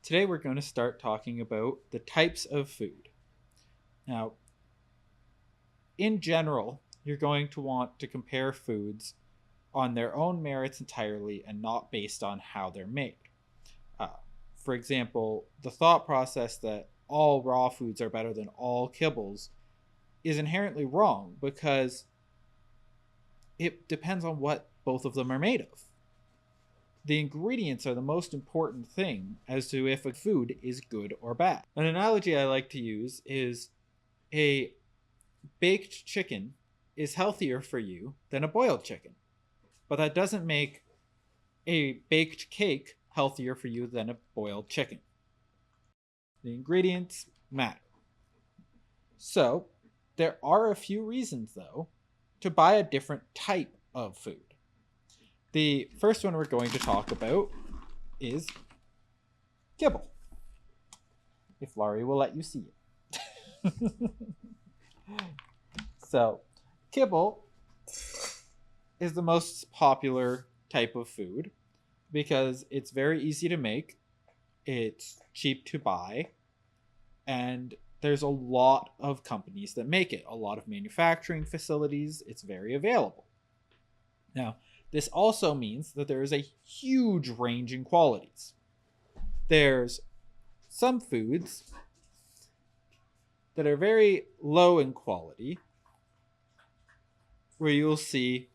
Today we're going to start talking about the types of food. Now, in general, you're going to want to compare foods on their own merits entirely and not based on how they're made. Uh, for example, the thought process that all raw foods are better than all kibbles is inherently wrong because it depends on what both of them are made of. The ingredients are the most important thing as to if a food is good or bad. An analogy I like to use is a baked chicken is healthier for you than a boiled chicken, but that doesn't make a baked cake healthier for you than a boiled chicken. The ingredients matter. So, there are a few reasons, though, to buy a different type of food. The first one we're going to talk about is kibble, if Laurie will let you see it. So, kibble is the most popular type of food because it's very easy to make, it's cheap to buy, and there's a lot of companies that make it, a lot of manufacturing facilities, it's very available. Now, this also means that there is a huge range in qualities. There's some foods that are very low in quality, where you'll see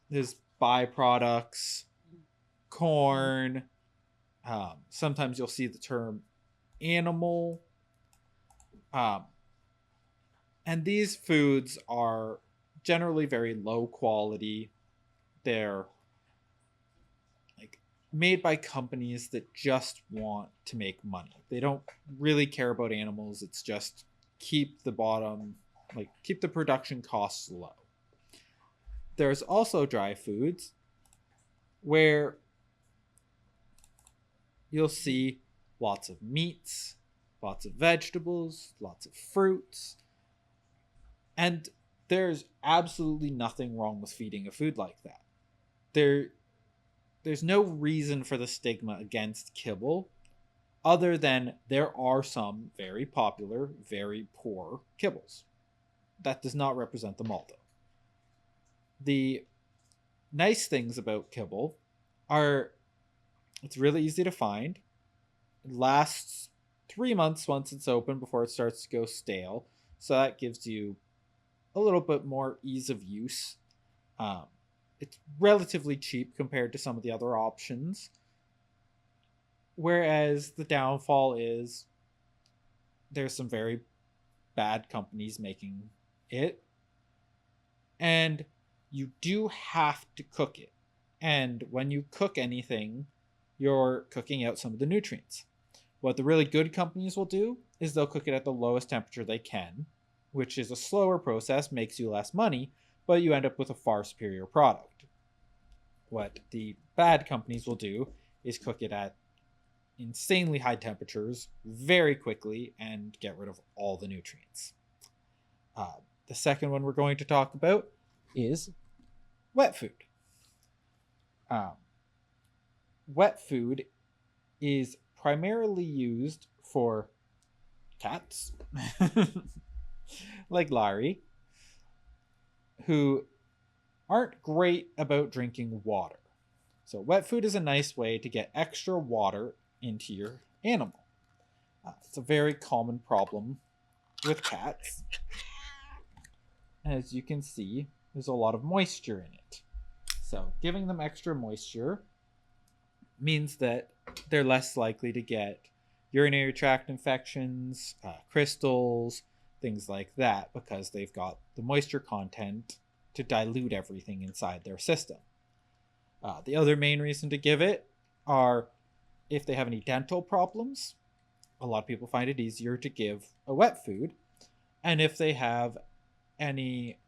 there's byproducts, corn, sometimes you'll see the term animal. And these foods are generally very low quality. They're like made by companies that just want to make money. They don't really care about animals. It's just keep the production costs low. There's also dry foods where you'll see lots of meats, lots of vegetables, lots of fruits. And there's absolutely nothing wrong with feeding a food like that. There's no reason for the stigma against kibble other than there are some very popular, very poor kibbles. That does not represent them all, though. The nice things about kibble are it's really easy to find. It lasts 3 months once it's open before it starts to go stale. So that gives you a little bit more ease of use. It's relatively cheap compared to some of the other options. Whereas the downfall is there's some very bad companies making it. And you do have to cook it. And when you cook anything, you're cooking out some of the nutrients. What the really good companies will do is they'll cook it at the lowest temperature they can, which is a slower process, makes you less money, but you end up with a far superior product. What the bad companies will do is cook it at insanely high temperatures very quickly and get rid of all the nutrients. The second one we're going to talk about is wet food. Wet food is primarily used for cats, like Larry, who aren't great about drinking water. So wet food is a nice way to get extra water into your animal. It's a very common problem with cats. As you can see, there's a lot of moisture in it. So giving them extra moisture means that they're less likely to get urinary tract infections, crystals, things like that, because they've got the moisture content to dilute everything inside their system. The other main reason to give it are if they have any dental problems. A lot of people find it easier to give a wet food. And if they have any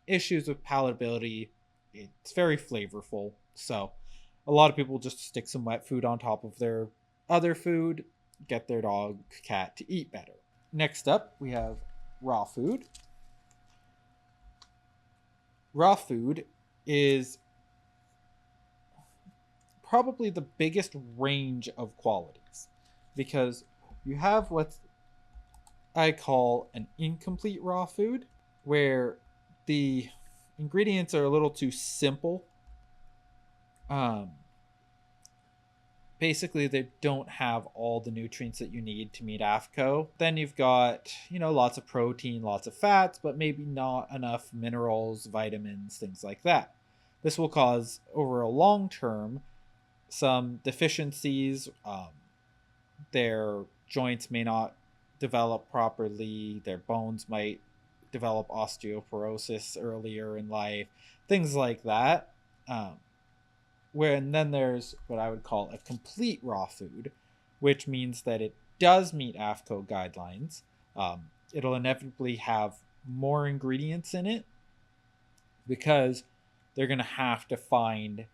issues with palatability, it's very flavorful. So a lot of people just stick some wet food on top of their other food, get their dog, cat to eat better. Next up, we have raw food. Raw food is probably the biggest range of qualities, because you have what I call an incomplete raw food, where the ingredients are a little too simple. Um, Basically, they don't have all the nutrients that you need to meet AFCO. Then you've got, lots of protein, lots of fats, but maybe not enough minerals, vitamins, things like that. This will cause, over a long term, some deficiencies. Their joints may not develop properly, their bones might develop osteoporosis earlier in life, things like that. And then there's what I would call a complete raw food, which means that it does meet AFCO guidelines. It'll inevitably have more ingredients in it because they're going to have to find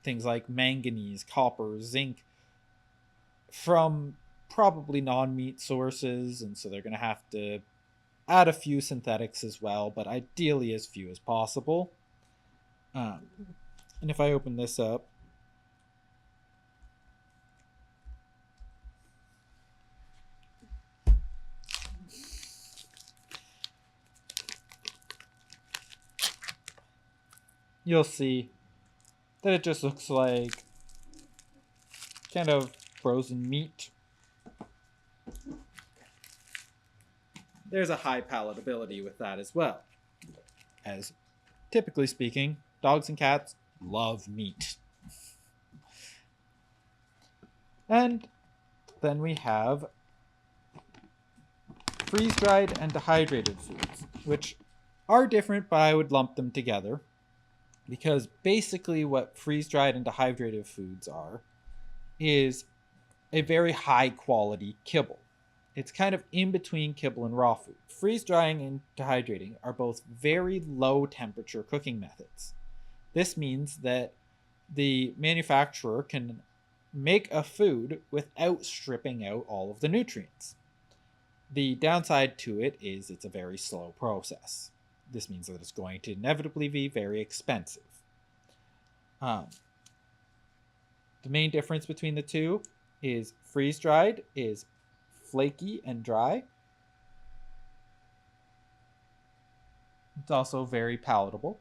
things like manganese, copper, zinc from probably non-meat sources, and so they're going to have to add a few synthetics as well, but ideally as few as possible. And if I open this up, you'll see that it just looks like kind of frozen meat. There's a high palatability with that as well, as typically speaking, dogs and cats love meat. And then we have freeze-dried and dehydrated foods, which are different, but I would lump them together, because basically what freeze-dried and dehydrated foods are is a very high quality kibble. It's kind of in between kibble and raw food. Freeze-drying and dehydrating are both very low temperature cooking methods. This means that the manufacturer can make a food without stripping out all of the nutrients. The downside to it is it's a very slow process. This means that it's going to inevitably be very expensive. The main difference between the two is freeze-dried is flaky and dry. It's also very palatable.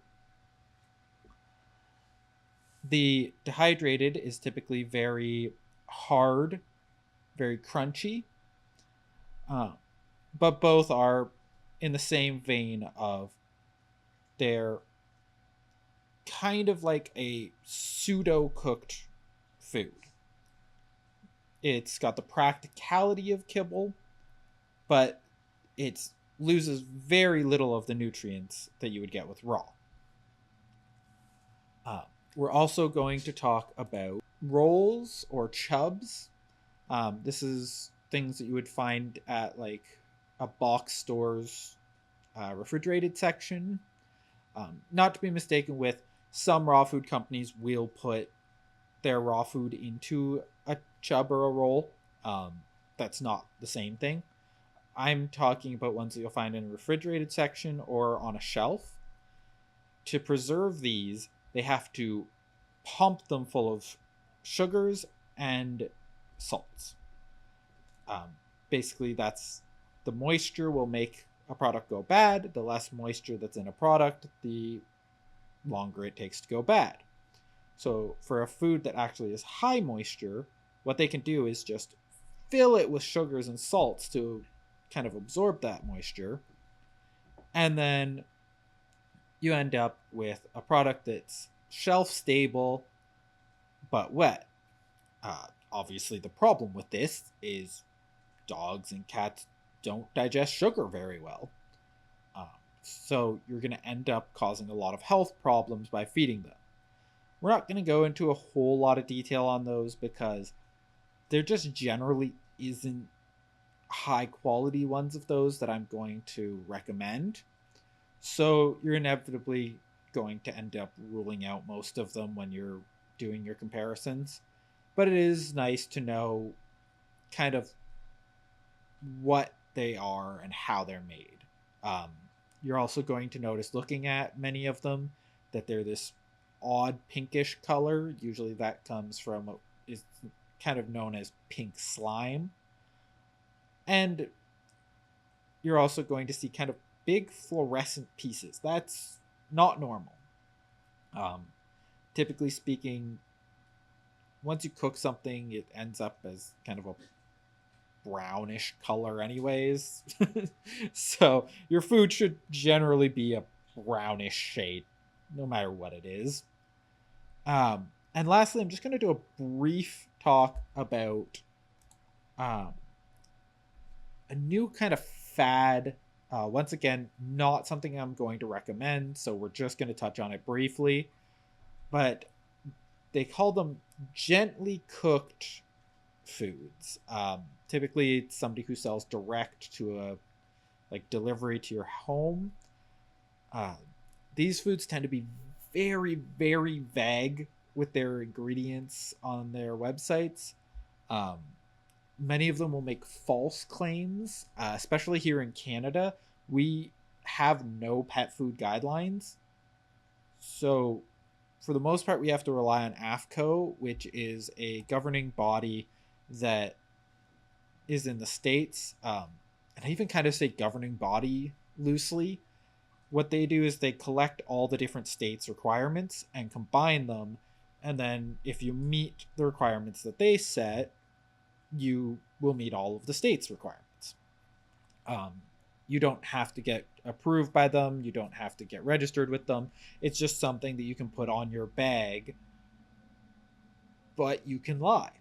The dehydrated is typically very hard, very crunchy, but both are in the same vein of they're kind of like a pseudo-cooked food. It's got the practicality of kibble, but it loses very little of the nutrients that you would get with raw. We're also going to talk about rolls or chubs. This is things that you would find at like a box store's refrigerated section. Not to be mistaken with, some raw food companies will put their raw food into a chub or a roll. That's not the same thing. I'm talking about ones that you'll find in a refrigerated section or on a shelf. To preserve these, they have to pump them full of sugars and salts. Basically, that's the moisture will make a product go bad. The less moisture that's in a product, the longer it takes to go bad. So for a food that actually is high moisture, what they can do is just fill it with sugars and salts to kind of absorb that moisture. And then you end up with a product that's shelf stable but wet. Obviously, the problem with this is dogs and cats don't digest sugar very well. So you're going to end up causing a lot of health problems by feeding them. We're not going to go into a whole lot of detail on those because there just generally isn't high quality ones of those that I'm going to recommend. So you're inevitably going to end up ruling out most of them when you're doing your comparisons. But it is nice to know kind of what they are and how they're made. You're also going to notice, looking at many of them, that they're this odd pinkish color. Usually that comes from is kind of known as pink slime. And you're also going to see kind of big fluorescent pieces. That's not normal. Um, Typically speaking, once you cook something, it ends up as kind of a brownish color anyways. So your food should generally be a brownish shade no matter what it is. And lastly, I'm just going to do a brief talk about um, a new kind of fad. Once again, not something I'm going to recommend, so we're just going to touch on it briefly. But they call them gently cooked foods. Typically, it's somebody who sells direct to a like delivery to your home. Uh, these foods tend to be very, very vague with their ingredients on their websites. Um, Many of them will make false claims, especially here in Canada. We have no pet food guidelines. So, for the most part, we have to rely on AFCO, which is a governing body that is in the States. And I even kind of say governing body loosely. What they do is they collect all the different states' requirements and combine them. And then, if you meet the requirements that they set, you will meet all of the state's requirements. Um, you don't have to get approved by them. You don't have to get registered with them. It's just something that you can put on your bag, but you can lie.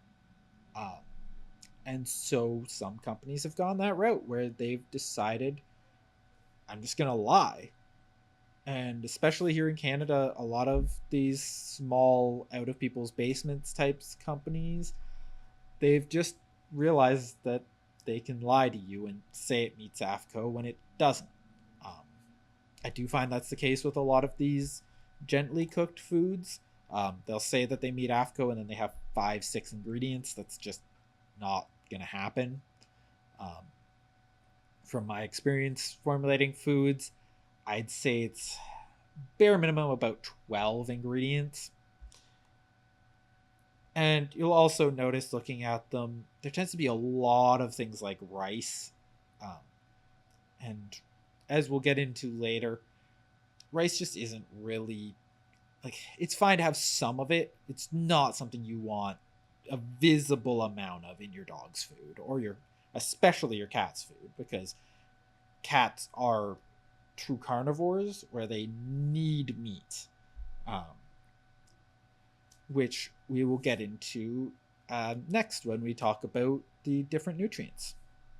Um, and so some companies have gone that route where they've decided, I'm just going to lie. And especially here in Canada, a lot of these small out of people's basements types companies, they've just realized that they can lie to you and say it meets AFCO when it doesn't. Um, I do find that's the case with a lot of these gently cooked foods. They'll say that they meet AFCO and then they have 5, 6 ingredients. That's just not going to happen. Um, from my experience formulating foods, I'd say it's bare minimum about 12 ingredients. And you'll also notice looking at them, there tends to be a lot of things like rice. Um, and as we'll get into later, rice just isn't really like it's fine to have some of it. It's not something you want a visible amount of in your dog's food or your especially your cat's food because cats are true carnivores where they need meat. Um, which we will get into next when we talk about the different nutrients.